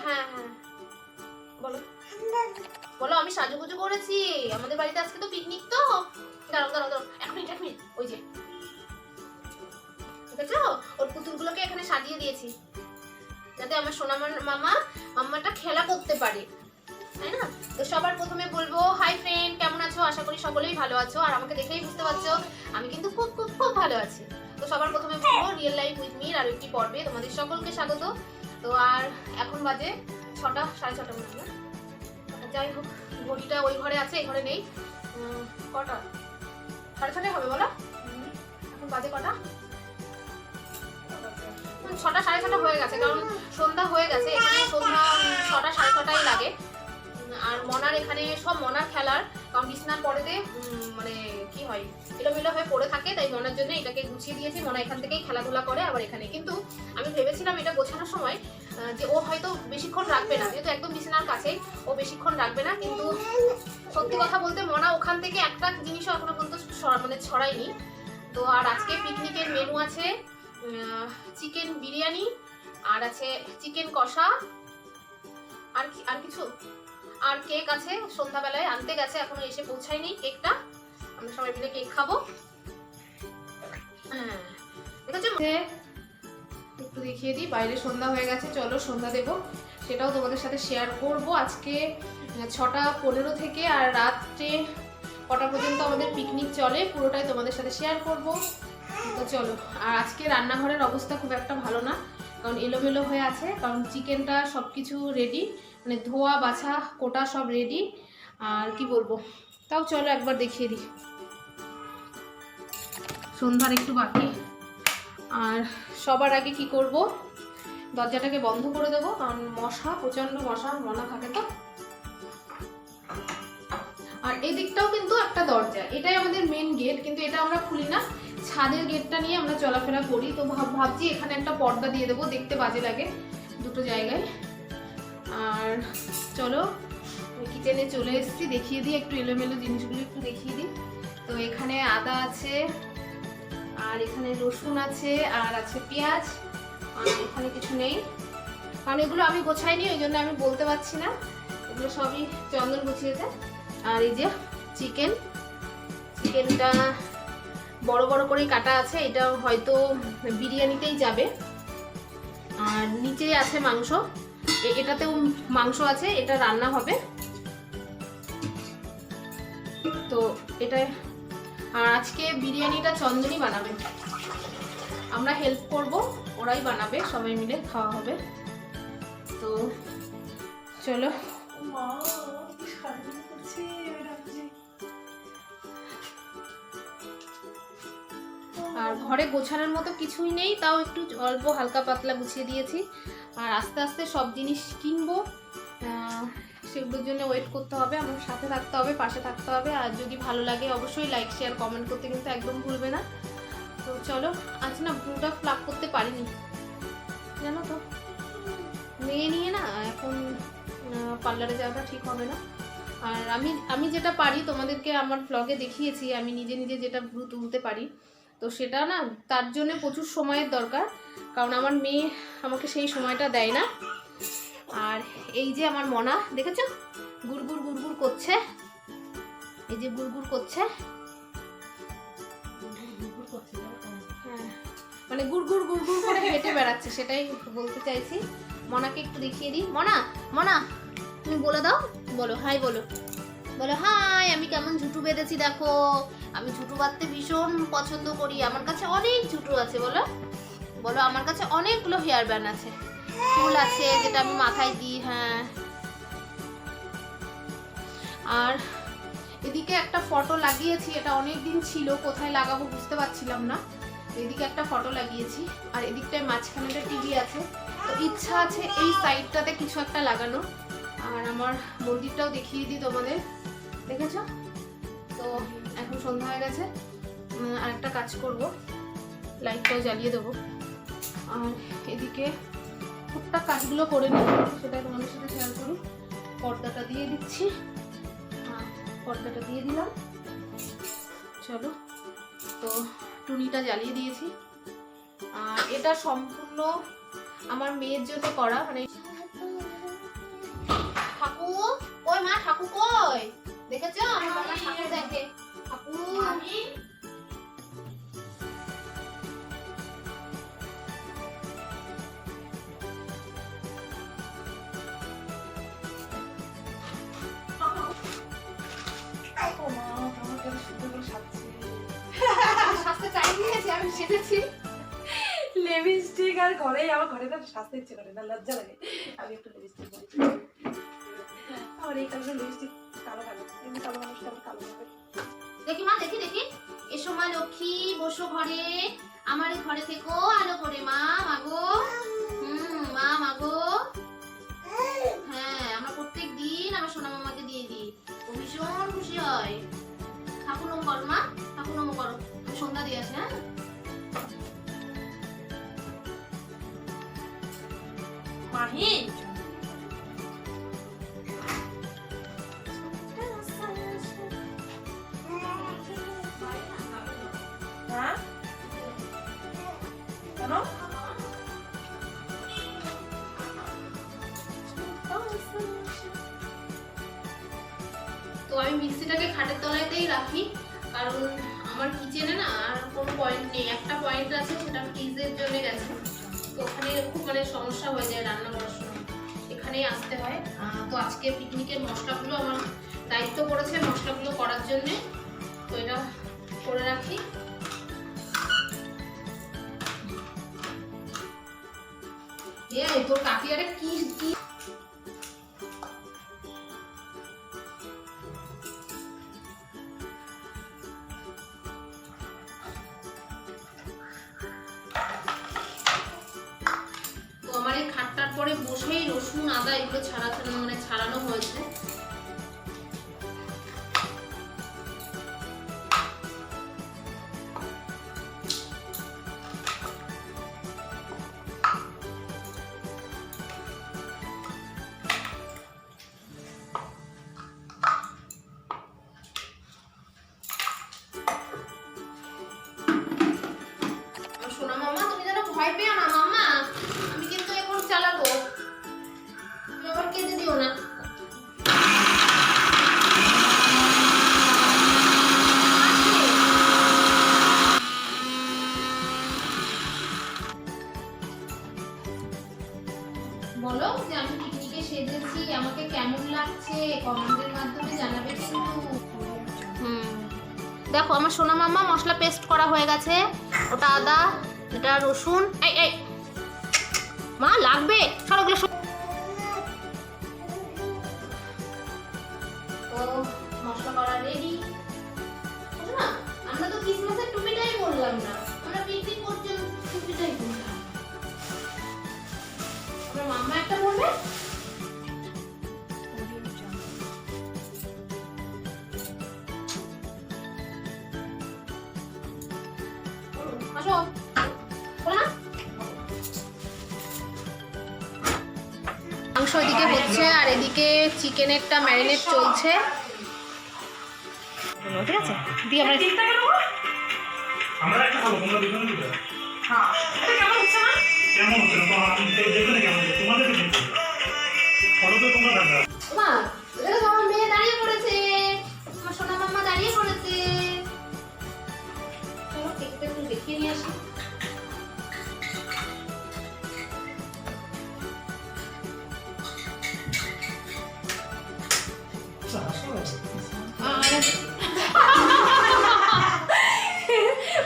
হ্যাঁ হ্যাঁ বলো বলো। আমি সাজুগুজু করেছি, আমাদের বাড়িতে আজকে তো পিকনিক। তো দাঁড়াও দাঁড়াও দাঁড়াও, এক মিনিট। ওই যে দেখছো, ওর পুতুলগুলোকে এখানে সাজিয়ে দিয়েছি যাতে আমার সোনা মাম্মাটা খেলা করতে পারে, তাই না? তো সবার প্রথমে বলবো হাই ফ্রেন্ড, কেমন আছো? আশা করি সকলেই ভালো আছো, আর আমাকে দেখেই বুঝতে পারছো আমি কিন্তু খুব খুব খুব ভালো আছি। তো সবার প্রথমে বলবো রিয়েল লাইফ উইথ মির আর একটি পর্বে তোমাদের সকলকে স্বাগত। তো আর এখন বাজে 6টা 6:30 মনে হয়। যাই হোক, ঘড়িটা ওই ঘরে আছে, এই ঘরে নেই। কটা? 6:30 হবে বলো। এখন বাজে কটা? 6টা 6:30 হয়ে গেছে, কারণ সন্ধ্যা হয়ে গেছে। এখানে সন্ধ্যা 6টা 6:30 লাগে। আর মনার এখানে সব মনার খেলার, কারণ বিছানার পরেতে মানে কি হয় এলোমেলো হয়ে পড়ে থাকে, তাই মনার জন্য এটাকে গুছিয়ে দিয়েছি। মনা এখান থেকেই খেলাধুলা করে আবার এখানে। কিন্তু আমি ভেবেছিলাম এটা গোছানোর সময় যে ও হয়তো বেশিক্ষণ রাখবে না, যেহেতু একদম বিছানার কাছেই, ও বেশিক্ষণ রাখবে না। কিন্তু সত্যি কথা বলতে মনা ওখান থেকে একটা জিনিসও এখনো পর্যন্ত মানে ছড়ায়নি। তো আর আজকে পিকনিকের মেনু আছে চিকেন বিরিয়ানি, আর আছে চিকেন কষা, আর কিছু, আর কেক আছে। সন্ধ্যাবেলায় আনতে গেছে, এখনো এসে পৌঁছায়নি কেকটা। আমরা সবাই মিলে কেক খাবো। হ্যাঁ দেখেছো, একটু দেখিয়ে দিই। বাইরে সন্ধ্যা হয়ে গেছে, চলো সন্ধ্যা দেবো, সেটাও তোমাদের সাথে শেয়ার করব। আজকে 6:15 থেকে আর রাত্রে কটা পর্যন্ত আমাদের পিকনিক চলে, পুরোটাই তোমাদের সাথে শেয়ার করব। তো চলো। আর আজকে রান্নাঘরের অবস্থা খুব একটা ভালো না, কারণ এলোমেলো হয়ে আছে, কারণ চিকেনটা সব কিছু রেডি, মানে ধোয়া বাছা কোটা সব রেডি। আর কি বলবো, তাও চলো একবার দেখিয়ে দিই। সন্ধ্যার একটু বাকি। আর সবার আগে কি করব, দরজাটাকে বন্ধ করে দেবো, কারণ মশা, প্রচন্ড মশা, মনা থাকে তো। আর এই দিকটাও কিন্তু একটা দরজা, এটাই আমাদের মেন গেট, কিন্তু এটা আমরা খুলি না, ছাদের গেটটা নিয়ে আমরা চলাফেরা করি। তো ভাবছি এখানে একটা পর্দা দিয়ে দেবো, দেখতে বাজে লাগে দুটো জায়গায়। আর চলো কিচেনে চলে এসেছি, দেখিয়ে দিই একটু এলোমেলো জিনিসগুলো একটু দেখিয়ে দিই। তো এখানে আদা আছে, আর এখানে রসুন আছে, আর আছে পেঁয়াজ, আর এখানে কিছু নেই, কারণ এগুলো আমি গোছাইনি, ওই জন্য আমি বলতে পারছি না। এগুলো সবই চন্দন গুছিয়েছে। আর এই যে চিকেনটা বড় বড় করে কাটা আছে, এটা হয়তো বিরিয়ানিতেই যাবে। আর নিচে আছে মাংস, এটাতেও মাংস আছে, এটা রান্না হবে। তো এটা, আর আজকে বিরিয়ানিটা চন্দনই বানাবে, আমরা হেল্প করব, ওরাই বানাবে, সবাই মিলে খাওয়া হবে। তো চলো। আর ঘরে গোছানোর মতো কিছুই নেই, তাও একটু অল্প হালকা পাতলা গুছিয়ে দিয়েছি। আর আস্তে আস্তে সব জিনিস কিনবো, সেগুলোর জন্য ওয়েট করতে হবে, আমার সাথে থাকতে হবে, পাশে থাকতে হবে। আর যদি ভালো লাগে অবশ্যই লাইক শেয়ার কমেন্ট করতে কিন্তু একদম ভুলবে না। তো চলো। আজ না ব্লুটা প্লাগ করতে পারিনি, জানো তো, মেয়ে নিয়ে না এখন পার্লারে যাওয়াটা ঠিক হবে না। আর আমি যেটা পারি তোমাদেরকে আমার ব্লগে দেখিয়েছি, আমি নিজে নিজে যেটা ব্লু তুলতে পারি, তো সেটা না, তার জন্য প্রচুর সময়ের দরকার, কারণ আমার মেয়ে আমাকে সেই সময়টা দেয় না। আর এই যে আমার মনা, দেখেছো গুড়গুড় গুড়গুড় করছে, এই যে গুড়গুড় করছে, হ্যাঁ মানে গুড়গুড় গুড়গুড় করে হেঁটে বেড়াচ্ছে, সেটাই বলতে চাইছি। মনাকে একটু দেখিয়ে দিই। মনা তুমি বলে দাও, বলো হাই, বলো হাই। আমি কেমন ঝুটু বেঁধেছি দেখো, আমি ঝুটু বাঁধতে ভীষণ পছন্দ করি, আমার কাছে অনেক ঝুটু আছে। বলো আমার কাছে অনেকগুলো হেয়ার ব্যান্ড আছে, ফুল আছে যেটা আমি মাথায় দিই। হ্যাঁ, আর এদিকে একটা ফটো লাগিয়েছি, এটা অনেক দিন ছিল, কোথায় লাগাবো বুঝতে পারছিলাম না। এদিকে একটা ফটো লাগিয়েছি, আর এদিকটায় মাঝখানে একটা টিভি আছে। তো ইচ্ছা আছে এই সাইডটাতে কিছু একটা লাগানো। আর আমার মন্দিরটাও দেখিয়ে দিই তোমাদের, দেখেছো তো। এখন সন্ধ্যা হয়ে গেছে, আর একটা কাজ করব, লাইটটাও জ্বালিয়ে দেবো। আর এদিকে টুকটাক কাজগুলো করে নিই, সেটা তোমাদের সাথে শেয়ার করি। পর্দাটা দিয়ে দিচ্ছি, পর্দাটা দিয়ে দিলাম। চলো। তো টুনিটা জ্বালিয়ে দিয়েছি। আর এটা সম্পূর্ণ আমার মেয়ের জন্য করা, মানে মা ঠাকুর কই? দেখেছো আমার বাবা ঠাকুর দেখে। ঠাকুর আমি সাজতে চাই নিয়েছি, আমি সেজেছি। লিপস্টিক আর ঘরেই আমার ঘরে না সাজতে ইচ্ছে করে না, লজ্জা লাগে। আমি একটু লিপস্টিক পরি। আমার এই কালারের লিপস্টিক কালো কালো, এমনি কালো মানুষ কালো হবে। দেখি মা, দেখি দেখি। এসো মা লক্ষ্মী, বসো ঘরে, আমার এই ঘরে থেকো আলো করে। মা মাগো, মা মাগো। হ্যাঁ, আমরা প্রত্যেক দিন আমার সোনা মামাকে দিয়ে দিই, ও ভীষণ খুশি হয়। ঠাকুর নম করো মা, ঠাকুর নম করো। আমি সন্ধ্যা দিয়ে আসি। হ্যাঁ মাহি হ্যাঁ কেন তো আমি মিক্সিটাকে খাটের তলাতেই রাখি, কারণ আমার কিচেনে না আর কোনো পয়েন্ট নেই। একটা পয়েন্ট আছে, সেটা ফ্রিজের জন্য গেছে, তো ওখানে খুব সমস্যা হয়ে যায় রান্না করার সময়, এখানেই আসতে হয়। তো আজকে পিকনিকের মশলাগুলো আমার দায়িত্ব পড়েছে মশলাগুলো করার জন্য, তো এটা করে রাখি। এই তোর কাকি আরে কি কি আমার এই খাটটার পরে বসেই রসুন আদা এগুলো ছাড়ানো হয়েছে। সোনা মামা, তুমি যেন ভয় পেও না মামা, আমি কিন্তু এখন চালাবো, তুমি আবার কেঁদে দিও না। বলো যে আমি পিকনিকে সেজেছি, আমাকে কেমন লাগছে কমেন্টের মাধ্যমে জানাবে কিন্তু। দেখো আমার সোনা মামা মশলা পেস্ট করা হয়ে গেছে, ওটা আদা, এটা রসুন। এই এই মা লাগবে সবগুলো। তো মশলা করা রেডি না। আমরা তো ক্রিসমাসের টুপিটাই বললাম না, আমরা পিকনিক করতে টুপিটাই বললাম। আমার মাম্মা একটা বলবে। আসো মাংস এদিকে হচ্ছে আর এদিকে চিকেনেরটা ম্যারিনেট চলছে। ঠিক আছে দিয়ে আমরা একটা খাবো, তোমরা দুজনে দিবে। হ্যাঁ এটা কেমন হচ্ছে না কেমন হচ্ছে না তো আমি দেখে কেমন হচ্ছে তোমাদের কি ফটো তো তোমরা দেখা। মা দেখো আমার মেয়ে দাঁড়িয়ে পড়েছে, আমার সোনা মাম্মা দাঁড়িয়ে পড়েছে। চলো কেকটা একটু দেখিয়ে নিয়ে আসি।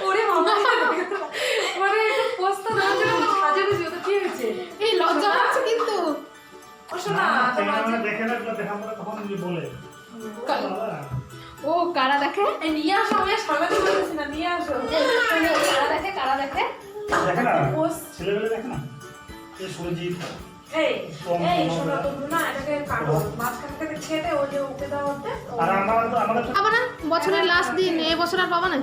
ওরে মামা মানে একটু পোস্তা দাও যেন সাজানো ছিল তো কি হয়েছে এই লজ্জা পাচ্ছে কিন্তু। ও শোনা আমরা দেখে রাখলে দেখা পরে তখন বলে ও কারা দেখে, এই নিয়ে আসো, আমি আর সামনে তো বলতেছি না, নিয়ে আসো। কারা দেখে কারা দেখে দেখে না পোস্ট ছেলেবেলে দেখে না এই সুরজিৎ। এই এই শোনা তোমরা না এটাকে কাটো, মাঝখান থেকে ছেড়ে ওই যে উপরে দাও হতে। আর আমাদের তো পাবা না, বছরের লাস্ট দিন, এই বছর আর পাবা না।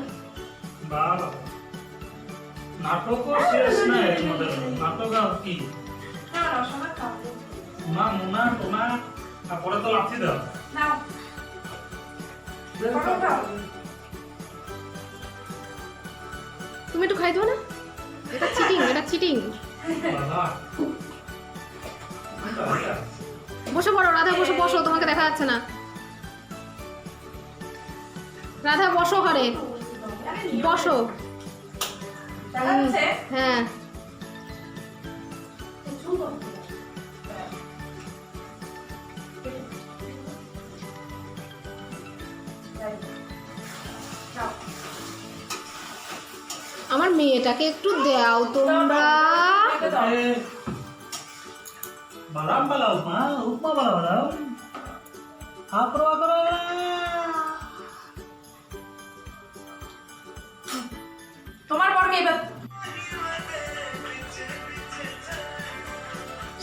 বাবা নাটক শেষ নাই আমাদের নাটক কি না শোনা খাও মুনা মুনা তোনা তারপরে তো লাথি দাও নাও ফটো দাও। তুমি একটু খাই দাও না, এটা চিটিং, এটা চিটিং। বাবা বসে পড়ো রাধা, বসে বসো, তোমাকে দেখা যাচ্ছে না। রাধা বসো ঘরে, বসো। দেখা যাচ্ছে? হ্যাঁ আমার মেয়েটাকে একটু দাও তোমরা। বাদাম বালা উপমা, উপমা বালা বাদাম। আপরো আপরো। তোমার বরকে এবার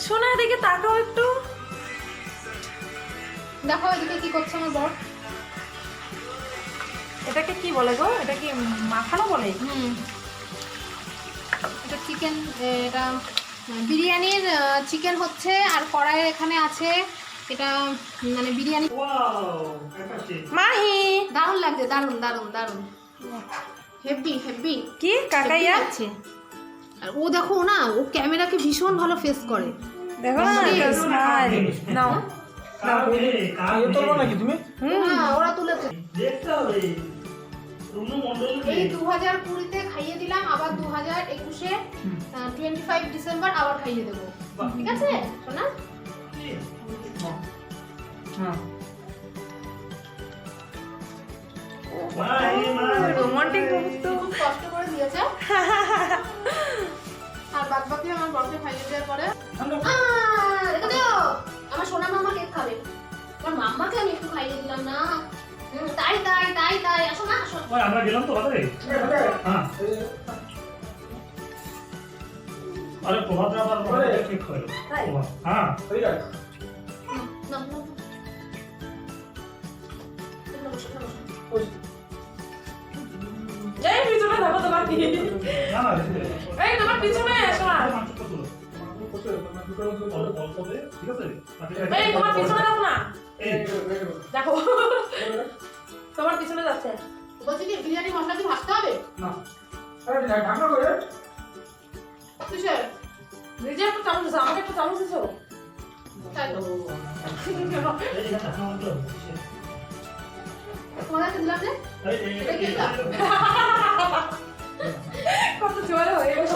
সোনা দিকে তাকাও একটু। দেখো এদিকে কি করছে আমার বর। এটাকে কি বলে গো? এটা কি মাখানো বলে? এটা চিকেন, এটা বিরিয়ানির চিকেন হচ্ছে, আর কড়াইয়ের এখানে আছে এটা মানে বিরিয়ানি। Wow, fantastic. মাহি দারুণ লাগছে, দারুণ দারুণ দারুণ, হেভি হেভি কি কাকাইয়া? আছে। আর ও দেখো না, ও ক্যামেরাকে ভীষণ ভালো ফেস করে। দেখো না স্মাইল নাও। কাকে তোলবো নাকি তুমি? হ্যাঁ ওরা তুলেছে। দেখতে হবে। রুনু মন্ডল এই 2020-তে খাইয়ে দিলাম, আবার 2021-এ 25 ডিসেম্বর আবার খাইয়ে দেবো, ঠিক আছে সোনা? রোমান্টিক মুহূর্ত। খুব কষ্ট করে দিয়েছে। আর বাদ বাকি আমার বরকে খাইয়ে দেওয়ার পরে দেখো তো, আমার সোনা মাম্মা কেক খাবে। আমার মাম্মাকে আমি একটু খাইয়ে দিলাম না। তাই তাই তাই তাই, আসো না আসো। ওই আমরা গেলাম তো বাজারে। হ্যাঁ। আরে প্রভাত আবার ঠিক হলো। প্রভাত, হ্যাঁ। না, না, না। এখানে বসো, এখানে বসো। এই পিছনে দেখো তোমার কি? না না, ঠিক আছে। এই তোমার পিছনে সোনা। মাংস কত হলো? ঠিক আছে? এই তোমার পিছনে দেখো না। এই দেখো তোমার পিছনে যাচ্ছে। বলছি কি বিরিয়ানি মশলা কি ভাজতে হবে? না। আরে ঢাকনা করে। কিসের? নিজে একটু চামচ দিছো, আমাকে একটু চামচ দিছো। তাই তো। এই ঢাকনা বন্ধ। তোমাদেরকে দিলাম যে? এটা কি এটা? কত জোরে হয়ে গেল।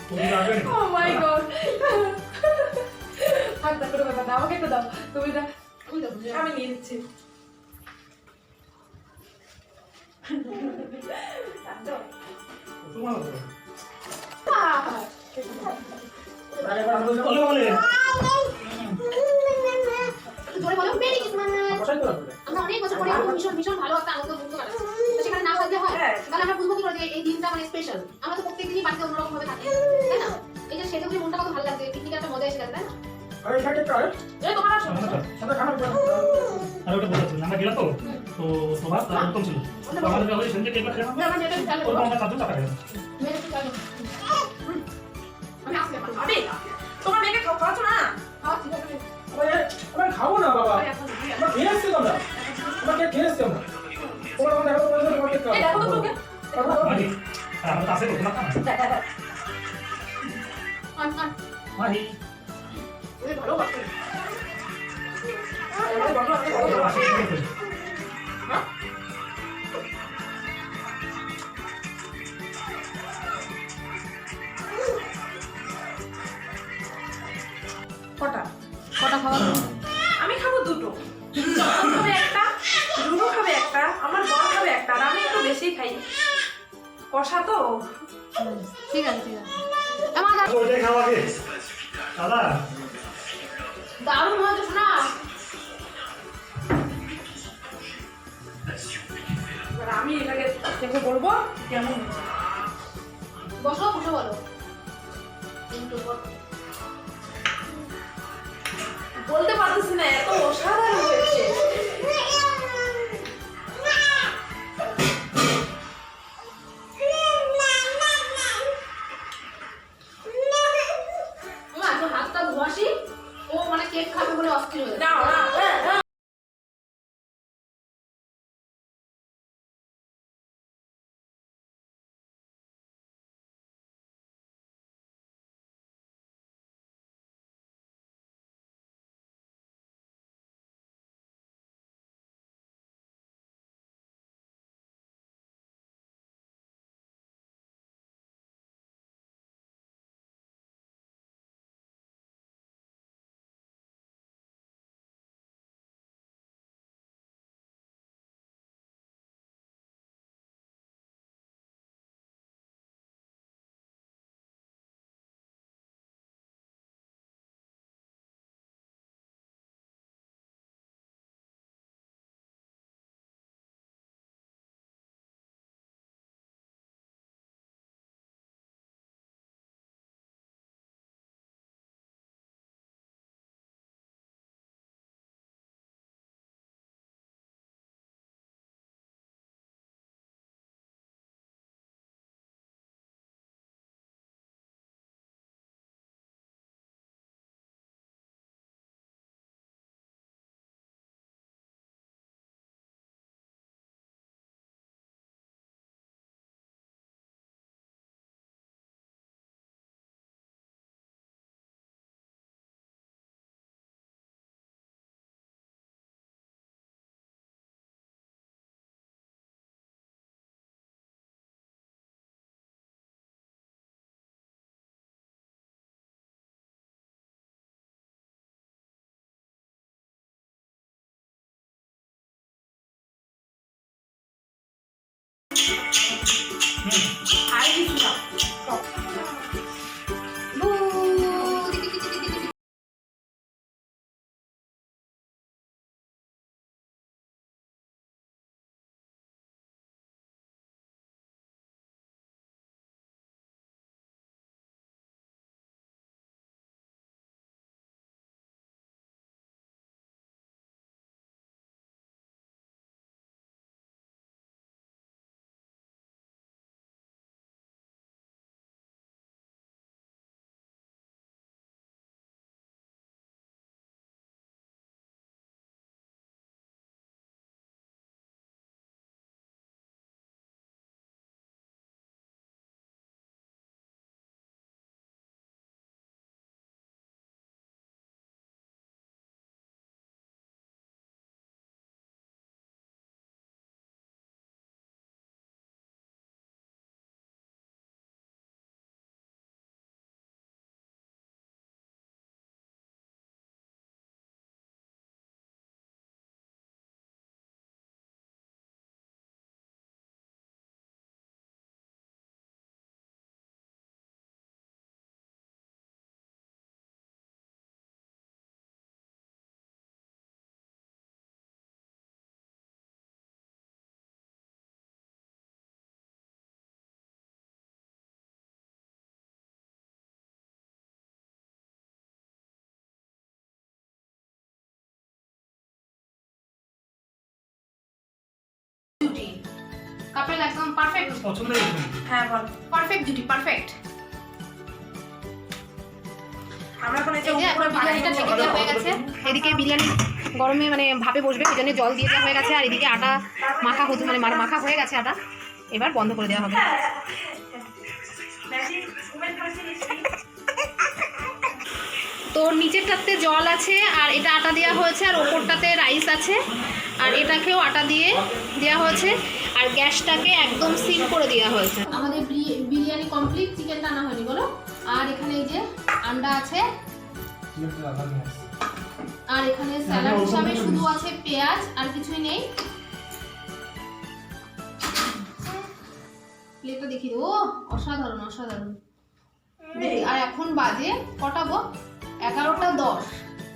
তুমি যাবে না। Oh my god. থাক থাক করে ব্যাপার না, আমাকে একটু দাও। তুমি দাও। আমি দেবো, আমি নিয়ে নিচ্ছি। তোমার বলে বলে একটু জোরে বলো, মেরি ক্রিসমাস। আমরা অনেক বছর পরে আমরা ভীষণ ভীষণ ভালো একটা আনন্দ মুহূর্ত কাটাচ্ছি। তো সেখানে না থাকলে হয়? তাহলে আমরা বুঝবো কি করে যে এই দিনটা মানে স্পেশাল? আমরা তো প্রত্যেকদিনই বাড়িতে অন্যরকম ভাবে থাকি, তাই না? এই যে সেটা মনটা কত ভালো লাগছে, পিকনিকের একটা মজা এসে গেছে, তাই না? এই তোমার আসো। আর ওটা বলেছিল আমরা গেলাম তো তো প্রভাত আর উত্তম ছিল তো আমাদের কাছে সেদিন কেক খেলাম আমার মেয়েটা একটু চাইলে ওর বলো। আমরা চারজন টাকা গেলাম মেয়েটা একটু চাইলে। আমি আসলে এখন আরে তোমার মেয়েকে খাওয়াচ্ছো না? খাওয়াচ্ছি, খাওয়াচ্ছি। আমরা খাবো না বাবা, আমি এখন দিই। আমরা খেয়ে এসছি তো আমরা খেয়ে এসছি আমরা। ওরা আমাদের এখন বলে তোমাকে এই দেখো তো তোকে। মাহি আর আমরা কাছে করতে না আন, আন। মাহি ওই ভালো বাচ্চা। কটা? কটা খাওয়া? আমি খাবো দুটো। চন্দন খাবে একটা, রুনু খাবে একটা, আমার বর খাবে একটা, আর আমি একটু বেশি খাই। কষা তো। ঠিক আছে, ঠিক আছে। আমার ওইটাই খাওয়া গে দাদা দারুণ হয়েছে শোনা। এবার আমি এটাকে দেখে বলবো কেমন হয়েছে। বসো, বসে বলো। কিন্তু বলতে পারতেছি না, এত অসাধারণ হয়েছে। হাতটা ধোয়াসি, ও মানে কেক খাবে বলে অস্থির হয়ে না না আর কিছু না বু, জুটি কাপেল একদম পারফেক্ট, পছন্দ হয়েছে হ্যাঁ বল পারফেক্ট জুটি, পারফেক্ট। আমরা এখন এই যে এই যে উপরে এখন বিরিয়ানিটা ছেঁকে দেওয়া হয়ে গেছে, এদিকে বিরিয়ানি গরমে মানে ভাপে বসবে, এই জন্য জল দিয়ে দেওয়া হয়ে গেছে, আর এদিকে আটা মাখা হতে মানে মাখা হয়ে গেছে আটা, এবার বন্ধ করে দেওয়া হবে। তো নিচেরটাতে জল আছে, আর এটা আটা দেওয়া হয়েছে, আর ওপরটাতে রাইস আছে, আর এটাকেও আটা দিয়ে দেওয়া হয়েছে, আর গ্যাসটাকে একদম সিল করে দেওয়া হয়েছে। আমাদের বিরিয়ানি কমপ্লিট, চিকেনটা আনা হয়নি বলো। আর এখানে এই যে আন্ডা আছে, আর এখানে স্যালাড হিসাবে শুধু আছে পেঁয়াজ, আর কিছুই নেই। প্লেটটা দেখিয়ে দেবো, অসাধারণ অসাধারণ। আর এখন বাজে কটা গো? 11:10।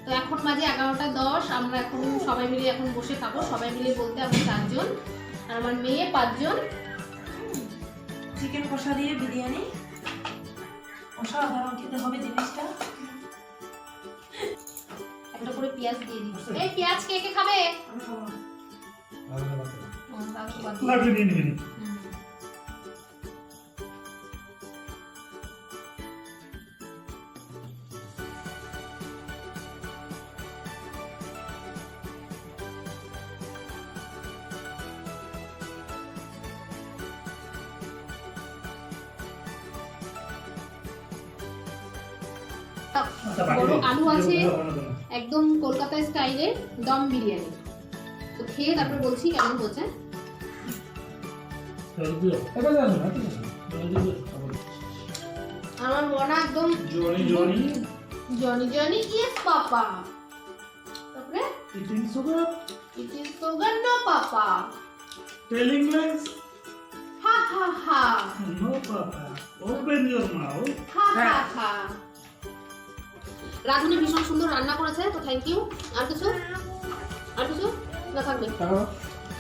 তো এখন বাজে 11:10, আমরা এখন সবাই মিলে এখন বসে খাবো। সবাই মিলে বলতে আমরা 4 জন, আর আমার মেয়ে 5 জন। চিকেন কষা দিয়ে বিরিয়ানি অসাধারণ খেতে হবে জিনিসটা। একটা করে পেঁয়াজ দিয়ে দিচ্ছি। এই পেঁয়াজ কে কে খাবে? আমি খাবো না। ও, তাও তো বাদ দিই। লাগলে দিয়ে নেবেন। হুম। আচ্ছা, বড় বাকি আলু আছে, দিয়ে বানানো যাবে। একদম কলকাতা স্টাইলে দম বিরিয়ানি। তো খেয়ে তারপর বলছি কেমন হচ্ছে। জল দিও, এটা জানো না ঠিক আছে জল দিও, খাবো। আমার মনা একদম Johnny Johnny Johnny Johnny, yes papa. তারপরে ইটিং সুগার, ইট ইজ সোগান্ডো papa, telling lies, ha ha ha, no papa, open your mouth. Ha ha ha. Radhuni ভীষণ সুন্দর রান্না করেছে, তো থ্যাংক ইউ। আর কিছু আর কিছু না থাকবে টাকা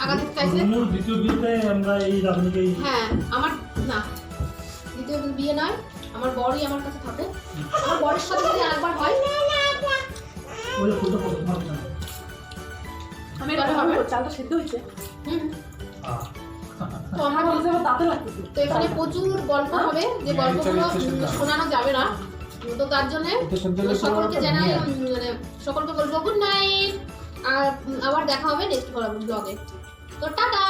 আগাতে চাইছে। রুমুর দ্বিতীয় বিয়েতে আমরা এই রাধুনিকেই হ্যাঁ, আমার না দ্বিতীয় দিন বিয়ে নয়, আমার বরই আমার কাছে থাকে। আমার বরের সাথে যদি আরেকবার হয় ওই ফুলটা পছন্দ হবে না। আমি এবারে হবে। চালটা সিদ্ধ হয়েছে। হুম। আহ, তো আমরা আমার বলতে আমার দাঁতে লাগতেছে। তো এখানে প্রচুর গল্প হবে, যে গল্পগুলো শোনানো যাবে না। তো তার জন্য সকলকে জানাই, মানে সকলকে বলবো গুড নাইট, আর আবার দেখা হবে নেক্সট ব্লগে। তো টাটা।